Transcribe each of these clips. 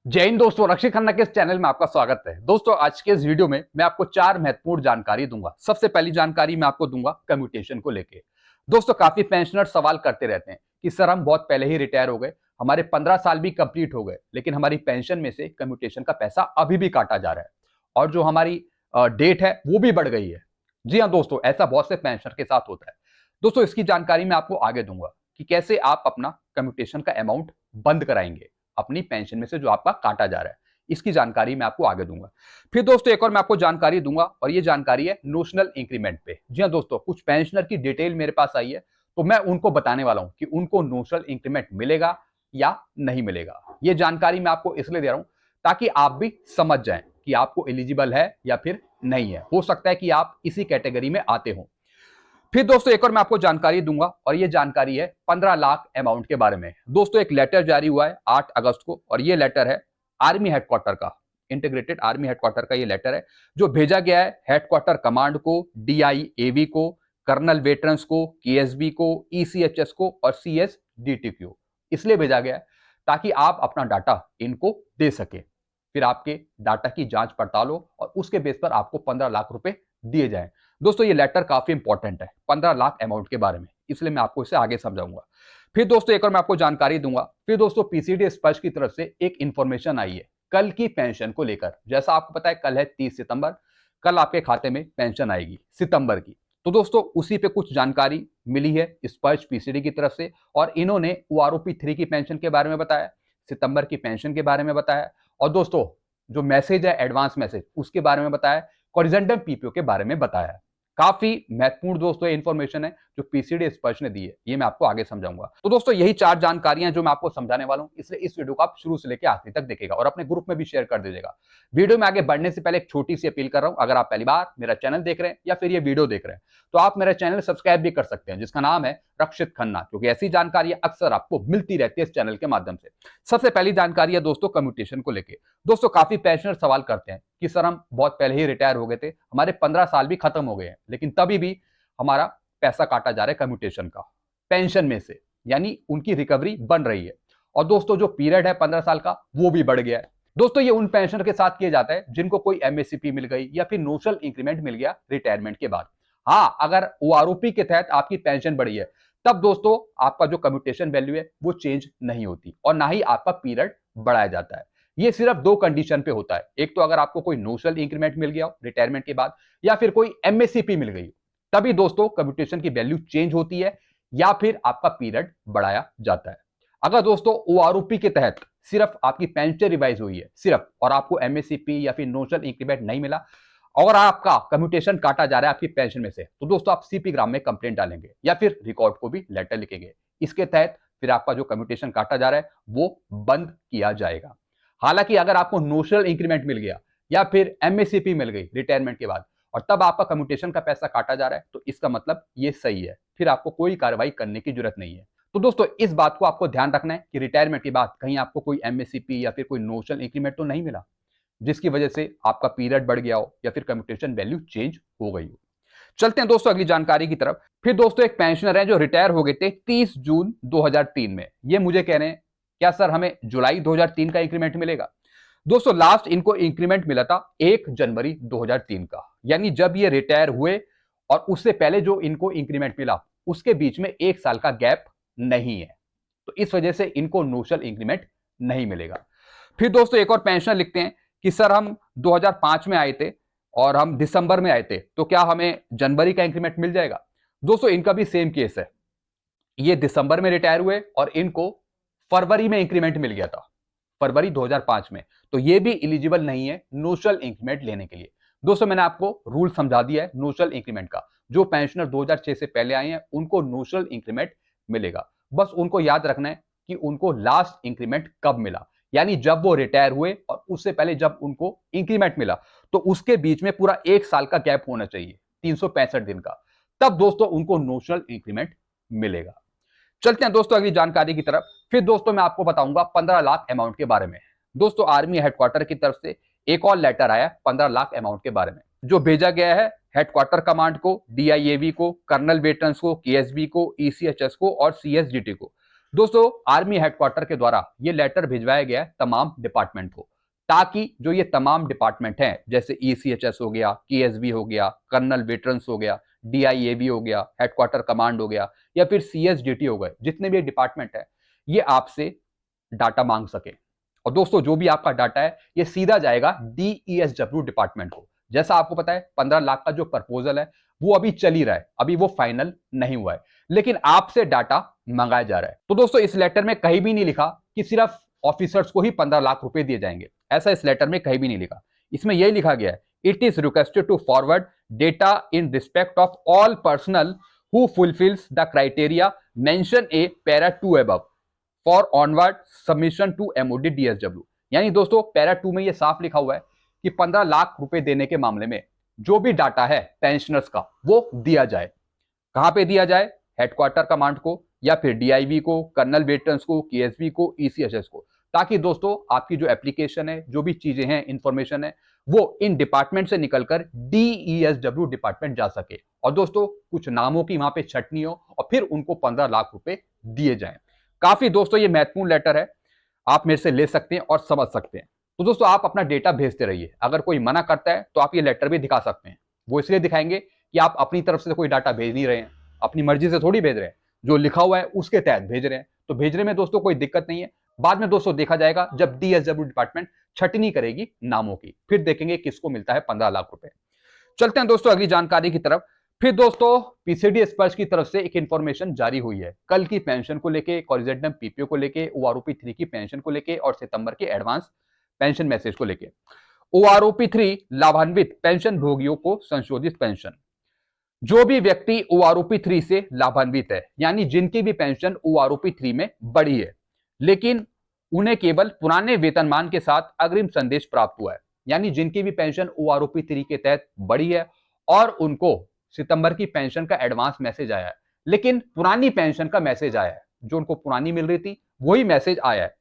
जय हिंद दोस्तों, रक्षित खन्ना के इस चैनल में आपका स्वागत है। दोस्तों, आज के इस वीडियो में मैं आपको चार महत्वपूर्ण जानकारी दूंगा। सबसे पहली जानकारी मैं आपको दूंगा कम्यूटेशन को लेके। दोस्तों, काफी पेंशनर सवाल करते रहते हैं कि सर हम बहुत पहले ही रिटायर हो गए, हमारे 15 साल भी कंप्लीट हो गए, लेकिन हमारी पेंशन में से कम्यूटेशन का पैसा अभी भी काटा जा रहा है और जो हमारी डेट है वो भी बढ़ गई है। जी हाँ दोस्तों, ऐसा बहुत से पेंशनर के साथ होता है। दोस्तों, इसकी जानकारी मैं आपको आगे दूंगा कि कैसे आप अपना कम्यूटेशन का अमाउंट बंद कराएंगे अपनी पेंशन में से जो आपका काटा जा रहा है। इसकी जानकारी मैं आपको आगे दूंगा। फिर दोस्तों, एक और मैं आपको जानकारी दूंगा और ये जानकारी है नोशनल इंक्रीमेंट पे। जी हाँ दोस्तों, कुछ पेंशनर की डिटेल मेरे पास आई है, तो मैं उनको बताने वाला हूं कि उनको नोशनल इंक्रीमेंट मिलेगा या नहीं मिलेगा। ये जानकारी मैं आपको इसलिए दे रहा हूं ताकि आप भी समझ जाएं कि आपको एलिजिबल है या फिर नहीं है। हो सकता है कि आप इसी कैटेगरी में आते हो। फिर दोस्तों, एक और मैं आपको जानकारी दूंगा और ये जानकारी है 15 लाख अमाउंट के बारे में। दोस्तों, एक लेटर जारी हुआ है 8 अगस्त को और ये लेटर है आर्मी हेडक्वार्टर का, इंटीग्रेटेड आर्मी हेडक्वार्टर का ये लेटर है जो भेजा गया है हेडक्वार्टर कमांड को, DIAV को, कर्नल वेटरन्स को, KSB को, ECHS को और CSDT को। इसलिए भेजा गया है ताकि आप अपना डाटा इनको दे सके, फिर आपके डाटा की जांच पड़ताल हो और उसके बेस पर आपको 15 लाख रुपए दिए जाएं। दोस्तों, ये लेटर काफी इंपॉर्टेंट है 15 लाख अमाउंट के बारे में, इसलिए मैं आपको इसे आगे समझाऊंगा। फिर दोस्तों, एक और मैं आपको जानकारी दूंगा। फिर दोस्तों, PCD स्पर्श की तरफ से एक इंफॉर्मेशन आई है कल की पेंशन को लेकर। जैसा आपको पता है कल है 30 सितंबर, कल आपके खाते में पेंशन आएगी सितंबर की। तो दोस्तों, उसी पे कुछ जानकारी मिली है स्पर्श PCD की तरफ से और इन्होंने OROP 3 की पेंशन के बारे में बताया, सितंबर की पेंशन के बारे में बताया और दोस्तों जो मैसेज है एडवांस मैसेज उसके बारे में बताया, हॉरिजॉन्टल PPO के बारे में बताया। काफी महत्वपूर्ण दोस्तों इंफॉर्मेशन है जो PCD स्पर्श ने दी है, ये मैं आपको आगे समझाऊंगा। तो दोस्तों, यही चार जानकारियां जो मैं आपको समझाने वाला हूं, इसलिए इस वीडियो को आप शुरू से लेकर आखिरी तक देखिएगा और अपने ग्रुप में भी शेयर कर दीजिएगा। वीडियो में आगे बढ़ने से पहले एक छोटी सी अपील कर रहा हूं, अगर आप पहली बार मेरा चैनल देख रहे हैं या फिर ये वीडियो देख रहे हैं तो आप मेरा चैनल सब्सक्राइब भी कर सकते हैं जिसका नाम है रक्षित खन्ना, क्योंकि ऐसी जानकारी अक्सर आपको मिलती रहती है इस चैनल के माध्यम से। सबसे पहली जानकारी है दोस्तों कम्यूटेशन को लेकर। दोस्तों, काफी पेंशनर सवाल करते हैं कि सर हम बहुत पहले ही रिटायर हो गए थे, हमारे 15 साल भी खत्म हो गए हैं, लेकिन तभी भी हमारा पैसा काटा जा रहा है कम्यूटेशन का पेंशन में से, यानी उनकी रिकवरी बन रही है। और दोस्तों, जो पीरियड है 15 साल का वो भी बढ़ गया है। दोस्तों, ये उन पेंशनर के साथ किया जाता है जिनको कोई MACP मिल गई या फिर नोशनल इंक्रीमेंट मिल गया रिटायरमेंट के बाद। हाँ, अगर OROP के तहत आपकी पेंशन बढ़ी है तब दोस्तों आपका जो कम्यूटेशन वैल्यू है वो चेंज नहीं होती और ना ही आपका पीरियड बढ़ाया जाता है। ये सिर्फ दो कंडीशन पे होता है, एक तो अगर आपको कोई नोशनल इंक्रीमेंट मिल गया हो रिटायरमेंट के बाद या फिर कोई MACP मिल गई हो, तभी दोस्तों कम्यूटेशन की वैल्यू चेंज होती है या फिर आपका पीरियड बढ़ाया जाता है। अगर दोस्तों OROP के तहत सिर्फ आपकी पेंशन रिवाइज हुई है सिर्फ और आपको MACP या फिर नोशनल इंक्रीमेंट नहीं मिला और आपका कम्यूटेशन काटा जा रहा है आपकी पेंशन में से, तो दोस्तों आप CP ग्राम में कंप्लेंट डालेंगे या फिर रिकॉर्ड को भी लेटर लिखेंगे। इसके तहत फिर आपका जो कम्यूटेशन काटा जा रहा है वो बंद किया जाएगा। हालांकि अगर आपको नोशनल इंक्रीमेंट मिल गया या फिर MACP मिल गई रिटायरमेंट के बाद और तब आपका कम्यूटेशन का पैसा काटा जा रहा है तो इसका मतलब ये सही है, फिर आपको कोई कार्रवाई करने की जरूरत नहीं है। तो दोस्तों, इस बात को आपको ध्यान रखना है कि रिटायरमेंट के बाद कहीं आपको कोई MACP या फिर कोई नोशनल इंक्रीमेंट तो नहीं मिला जिसकी वजह से आपका पीरियड बढ़ गया हो या फिर कम्यूटेशन वैल्यू चेंज हो गई हो। चलते हैं दोस्तों अगली जानकारी की तरफ। फिर दोस्तों, एक पेंशनर है जो रिटायर हो गए थे 30 जून 2003 में। ये मुझे कह रहे हैं क्या सर हमें जुलाई 2003 का इंक्रीमेंट मिलेगा। दोस्तों, लास्ट इनको इंक्रीमेंट मिला था 1 जनवरी 2003 का, यानी जब ये रिटायर हुए और उससे पहले जो इनको इंक्रीमेंट मिला उसके बीच में 1 साल का गैप नहीं है, तो इस वजह से इनको नोशनल इंक्रीमेंट नहीं मिलेगा। फिर दोस्तों, एक और पेंशनर लिखते हैं कि सर हम 2005 में आए थे और हम दिसंबर में आए थे, तो क्या हमें जनवरी का इंक्रीमेंट मिल जाएगा। दोस्तों, इनका भी सेम केस है, ये दिसंबर में रिटायर हुए और इनको फरवरी में इंक्रीमेंट मिल गया था, फरवरी 2005 में, तो ये भी एलिजिबल नहीं है नोशनल इंक्रीमेंट लेने के लिए। दोस्तों, मैंने आपको रूल समझा दिया है नोशनल इंक्रीमेंट का। जो पेंशनर 2006 से पहले आए हैं उनको नोशनल इंक्रीमेंट मिलेगा, बस उनको याद रखना है कि उनको लास्ट इंक्रीमेंट कब मिला, यानी जब वो रिटायर हुए और उससे पहले जब उनको इंक्रीमेंट मिला तो उसके बीच में पूरा 1 साल का गैप होना चाहिए, 365 दिन का, तब दोस्तों उनको नोशनल इंक्रीमेंट मिलेगा। चलते हैं दोस्तों अगली जानकारी की तरफ। फिर दोस्तों मैं आपको बताऊंगा 15 लाख अमाउंट के बारे में। दोस्तों, आर्मी हेडक्वार्टर की तरफ से एक और लेटर आया 15 लाख अमाउंट के बारे में जो भेजा गया है हेडक्वार्टर कमांड को, DIAV को, कर्नल वेटरन्स को, KSB को, ECHS को और CSDT को। दोस्तों आर्मी हेडक्वार्टर के द्वारा ये लेटर भिजवाया गया है तमाम डिपार्टमेंट को, ताकि जो ये तमाम डिपार्टमेंट हैं जैसे ईसीएचएस हो गया, केएसबी हो गया, कर्नल वेटरन्स हो गया, डीआईएबी हो गया, हेडक्वार्टर कमांड हो गया, या फिर सीएसडीटी हो गए, जितने भी डिपार्टमेंट है ये आपसे डाटा मांग सके। और दोस्तों जो भी आपका डाटा है ये सीधा जाएगा डीईएसडब्ल्यू डिपार्टमेंट को। जैसा आपको पता है 15 लाख का जो प्रपोजल है वो अभी चल ही रहा है, अभी वो फाइनल नहीं हुआ है, लेकिन आपसे डाटा मंगाया जा रहा है। तो दोस्तों इस लेटर में कहीं भी नहीं लिखा कि सिर्फ ऑफिसर्स को ही 15 लाख रुपए दिए जाएंगे, ऐसा इस लेटर में कहीं भी नहीं लिखा। इसमें यही लिखा गया है, it is requested to forward data in respect of all personal who fulfils the criteria mention a para 2 above for onward submission to MOD DSW. यानी दोस्तों पैरा 2 में ये साफ लिखा हुआ है कि 15 लाख रुपए देने के मामले में जो भी डाटा है पेंशनर्स का वो दिया जाए। कहां पे दिया जाए? हेडक्वार्टर कमांड को, या फिर डीआईवी को, कर्नल वेटरन्स को, केएसबी को, ईसीएचएस को, ताकि दोस्तों आपकी जो एप्लीकेशन है, जो भी चीजें हैं, इंफॉर्मेशन है, वो इन डिपार्टमेंट से निकलकर डीईएसडब्ल्यू डिपार्टमेंट जा सके। और दोस्तों कुछ नामों की वहां पे छटनी हो और फिर उनको 15 लाख रुपए दिए जाएं। काफी दोस्तों ये महत्वपूर्ण लेटर है, आप मेरे से ले सकते हैं और समझ सकते हैं। तो दोस्तों आप अपना डेटा भेजते रहिए, अगर कोई मना करता है तो आप ये लेटर भी दिखा सकते हैं। वो इसलिए दिखाएंगे कि आप अपनी तरफ से कोई डाटा भेज नहीं रहे हैं, अपनी मर्जी से थोड़ी भेज रहे हैं, जो लिखा हुआ है उसके तहत भेज रहे हैं। तो भेजने में दोस्तों कोई दिक्कत नहीं है। बाद में दोस्तों देखा जाएगा जब डीएसडब्ल्यू डिपार्टमेंट छटनी करेगी नामों की, फिर देखेंगे किसको मिलता है 15 लाख रुपए। चलते हैं दोस्तों अगली जानकारी की तरफ। फिर दोस्तों पीसीडी स्पर्श की तरफ से एक इंफॉर्मेशन जारी हुई है कल की पेंशन को लेके, कॉरिजेंडम पीपीओ को लेके, ओआरओपी 3 की पेंशन को लेके और सितंबर के एडवांस पेंशन मैसेज को लेके। ओआरओपी 3 लाभान्वित पेंशन भोगियों को संशोधित पेंशन। जो भी व्यक्ति ओआरओपी 3 से लाभान्वित है, यानी जिनकी भी पेंशन ओआरओपी 3 में बढ़ी है, लेकिन उन्हें केवल पुराने वेतनमान के साथ अग्रिम संदेश प्राप्त हुआ है, यानी जिनकी भी पेंशन ओआरओपी 3 के तहत बढ़ी है और उनको सितंबर की पेंशन का एडवांस मैसेज आया है, लेकिन पुरानी पेंशन का मैसेज आया है, जो उनको पुरानी मिल रही थी वही मैसेज आया है,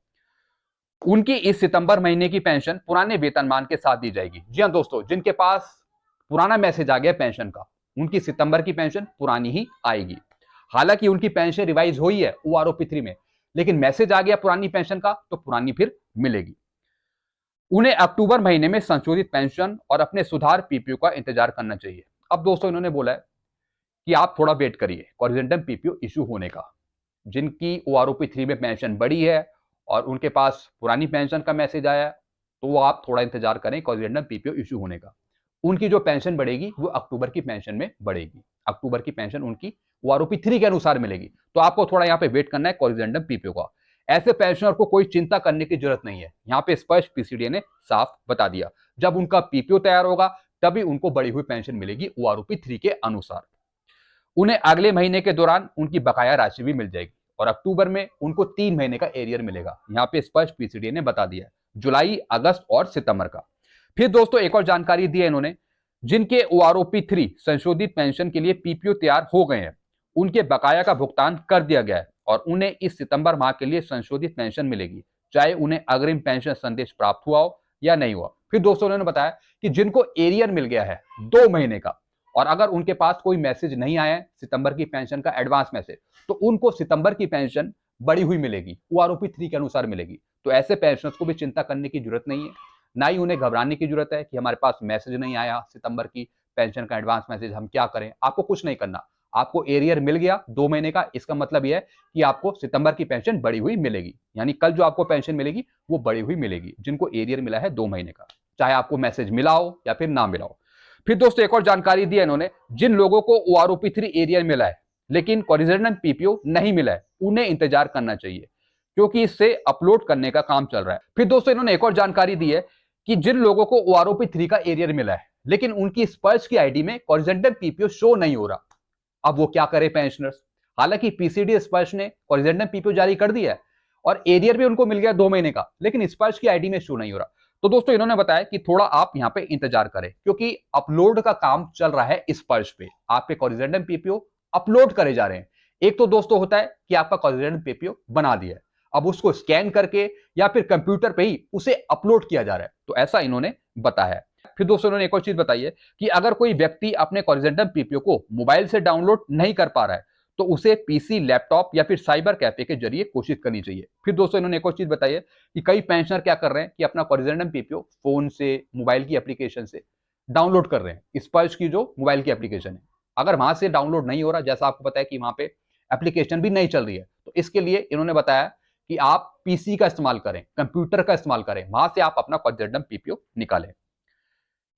उनकी इस सितंबर महीने की पेंशन पुराने वेतनमान के साथ दी जाएगी। जी हां दोस्तों, जिनके पास पुराना मैसेज आ गया पेंशन का, उनकी सितंबर की पेंशन पुरानी ही आएगी। हालांकि उनकी पेंशन रिवाइज हुई है ओआरओपी 3 में, लेकिन मैसेज आ गया पुरानी पेंशन का तो पुरानी फिर मिलेगी। उन्हें अक्टूबर महीने में संशोधित पेंशन और अपने सुधार पीपीओ का इंतजार करना चाहिए। अब दोस्तों इन्होंने बोला है कि आप थोड़ा वेट करिए कॉरिजेंडम पीपीओ इशू होने का। जिनकी ओआरओपी 3 में पेंशन बढ़ी है और उनके पास पुरानी पेंशन का मैसेज आया तो वो आप थोड़ा इंतजार करें कॉरिजेंडम पीपीओ इशू होने का। उनकी जो पेंशन बढ़ेगी वो अक्टूबर की पेंशन में बढ़ेगी, अक्टूबर की पेंशन उनकी ओआरओपी 3 के अनुसार मिलेगी। तो आपको थोड़ा यहाँ पे वेट करना है कॉरिजेंडम पीपीओ का। ऐसे पेंशनर को कोई चिंता करने की जरूरत नहीं है, यहाँ पे स्पष्ट पीसीडीए ने साफ बता दिया। जब उनका पीपीओ तैयार होगा तभी उनको बढ़ी हुई पेंशन मिलेगी ओआरओपी 3 के अनुसार। उन्हें अगले महीने के दौरान उनकी बकाया राशि भी मिल जाएगी और अक्टूबर में उनको 3 महीने का एरियर मिलेगा। यहाँ पे स्पष्ट पीसीडीए ने बता दिया, जुलाई, अगस्त और सितंबर का। फिर दोस्तों एक और जानकारी दी है इन्होंने, जिनके ओआरओपी 3 संशोधित पेंशन के लिए पीपीओ तैयार हो गए हैं, उनके बकाया का भुगतान कर दिया गया है और उन्हें इस सितंबर माह के लिए संशोधित पेंशन मिलेगी, चाहे उन्हें अग्रिम पेंशन संदेश प्राप्त हुआ हो या नहीं हुआ। फिर दोस्तों उन्होंने बताया कि जिनको एरियर मिल गया है 2 महीने का और अगर उनके पास कोई मैसेज नहीं आया है सितंबर की पेंशन का एडवांस मैसेज, तो उनको सितंबर की पेंशन बढ़ी हुई मिलेगी, ओआरओपी 3 के अनुसार मिलेगी। तो ऐसे पेंशनर्स को भी चिंता करने की जरूरत नहीं है, ना ही उन्हें घबराने की जरूरत है कि हमारे पास मैसेज नहीं आया सितंबर की पेंशन का एडवांस मैसेज, हम क्या करें। आपको कुछ नहीं करना, आपको एरियर मिल गया 2 महीने का, इसका मतलब यह है कि आपको सितंबर की पेंशन बढ़ी हुई मिलेगी, यानी कल जो आपको पेंशन मिलेगी वो बढ़ी हुई मिलेगी, जिनको एरियर मिला है 2 महीने का, चाहे आपको मैसेज मिला हो या फिर ना मिला हो। फिर दोस्तों एक और जानकारी दी है इन्होंने, जिन लोगों को ओआरओपी 3 एरियर मिला है लेकिन कॉरिजेंडम पीपीओ नहीं मिला है, उन्हें इंतजार करना चाहिए क्योंकि इससे अपलोड करने का काम चल रहा है। फिर दोस्तों इन्होंने एक और जानकारी दी है कि जिन लोगों को ओआरओपी 3 का एरियर मिला है लेकिन उनकी स्पर्श की आईडी में कॉरिजेंडम पीपीओ शो नहीं हो रहा, अब वो क्या करें पेंशनर्स। हालांकि पीसीडी स्पर्श ने कॉरिजेंडम पीपीओ जारी कर दिया है और एरियर भी उनको मिल गया 2 महीने का, लेकिन स्पर्श की आईडी में शो नहीं हो रहा। तो दोस्तों इन्होंने बताया कि थोड़ा आप यहां पे इंतजार करें क्योंकि अपलोड का काम चल रहा है स्पर्श पे, आपके कॉरिजेंडम पीपीओ अपलोड करे जा रहे हैं। एक तो दोस्तों होता है कि आपका कॉरिजेंडम पीपीओ बना दिया है, अब उसको स्कैन करके या फिर कंप्यूटर पे ही उसे अपलोड किया जा रहा है, तो ऐसा इन्होंने बताया। फिर दोस्तों इन्होंने एक और चीज बताई है कि अगर कोई व्यक्ति अपने कॉरिजेंडम पीपीओ को मोबाइल से डाउनलोड नहीं कर पा रहा है तो उसे पीसी, लैपटॉप या फिर साइबर कैफे के जरिए कोशिश करनी चाहिए। फिर दोस्तों इन्होंने एक और चीज बताई है कि कई पेंशनर क्या कर रहे हैं कि अपना कोरिजेंडम पीपीओ फोन से, मोबाइल की एप्लीकेशन से डाउनलोड कर रहे हैं। स्पर्श की जो मोबाइल की एप्लीकेशन है, अगर वहां से डाउनलोड नहीं हो रहा, जैसा आपको पता है कि वहां पे एप्लीकेशन भी नहीं चल रही है, तो इसके लिए इन्होंने बताया कि आप पीसी का इस्तेमाल करें, कंप्यूटर का इस्तेमाल करें, वहां से आप अपना कोरिजेंडम पीपीओ निकालें।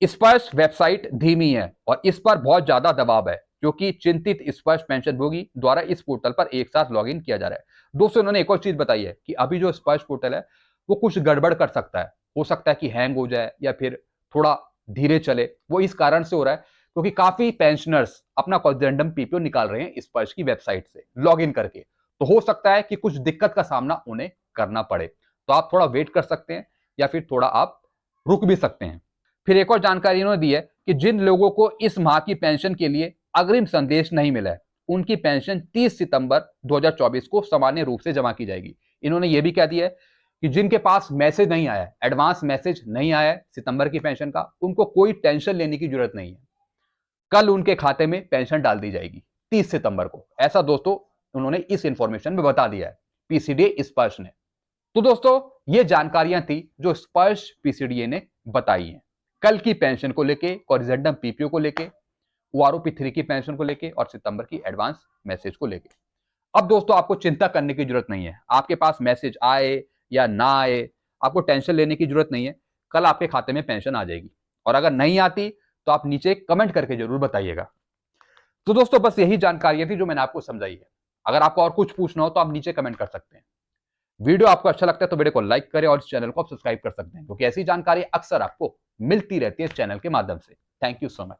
स्पर्श वेबसाइट धीमी है और इस पर बहुत ज्यादा दबाव है, क्योंकि चिंतित स्पर्श पेंशनभोगी द्वारा इस पोर्टल पर एक साथ लॉगिन किया जा रहा है। दोस्तों इन्होंने एक और चीज बताई है कि अभी जो स्पर्श पोर्टल है वो कुछ गड़बड़ कर सकता है, हो सकता है कि हैंग हो जाए या फिर थोड़ा धीरे चले। वो इस कारण से हो रहा है क्योंकि काफी पेंशनर्स अपना कोरिजेंडम पीपीओ निकाल रहे हैं स्पर्श की वेबसाइट से लॉगिन करके, तो हो सकता है कि कुछ दिक्कत का सामना उन्हें करना पड़े। तो आप थोड़ा वेट कर सकते हैं या फिर थोड़ा आप रुक भी सकते हैं। फिर एक और जानकारी इन्होंने दी है कि जिन लोगों को इस माह की पेंशन के लिए अग्रिम संदेश नहीं मिला है, उनकी पेंशन 30 सितंबर 2024 को सामान्य रूप से जमा की जाएगी। इन्होंने यह भी कह दिया है कि जिनके पास मैसेज नहीं आया, एडवांस मैसेज नहीं आया है सितंबर की पेंशन का, उनको कोई टेंशन लेने की जरूरत नहीं है। कल उनके खाते में पेंशन डाल दी जाएगी 30 सितंबर को। ऐसा दोस्तों उन्होंने इस इंफॉर्मेशन में बता दिया है पीसीडीए स्पर्श ने। तो दोस्तों ये जानकारियां थी जो स्पर्श पीसीडीए ने बताई हैं कल की पेंशन को लेके, कोरिजेंडम पीपीओ को लेके, ओआरओपी 3 की पेंशन को लेके और सितंबर की एडवांस मैसेज को लेके। अब दोस्तों आपको चिंता करने की जरूरत नहीं है, आपके पास मैसेज आए या ना आए, आपको टेंशन लेने की जरूरत नहीं है। कल आपके खाते में पेंशन आ जाएगी, और अगर नहीं आती तो आप नीचे कमेंट करके जरूर बताइएगा। तो दोस्तों बस यही जानकारियां थी जो मैंने आपको समझाई है। अगर आपको और कुछ पूछना हो तो आप नीचे कमेंट कर सकते हैं। वीडियो आपको अच्छा लगता है तो वीडियो को लाइक करें और इस चैनल को आप सब्सक्राइब कर सकते हैं, क्योंकि ऐसी जानकारी अक्सर आपको मिलती रहती है इस चैनल के माध्यम से। Thank you so much.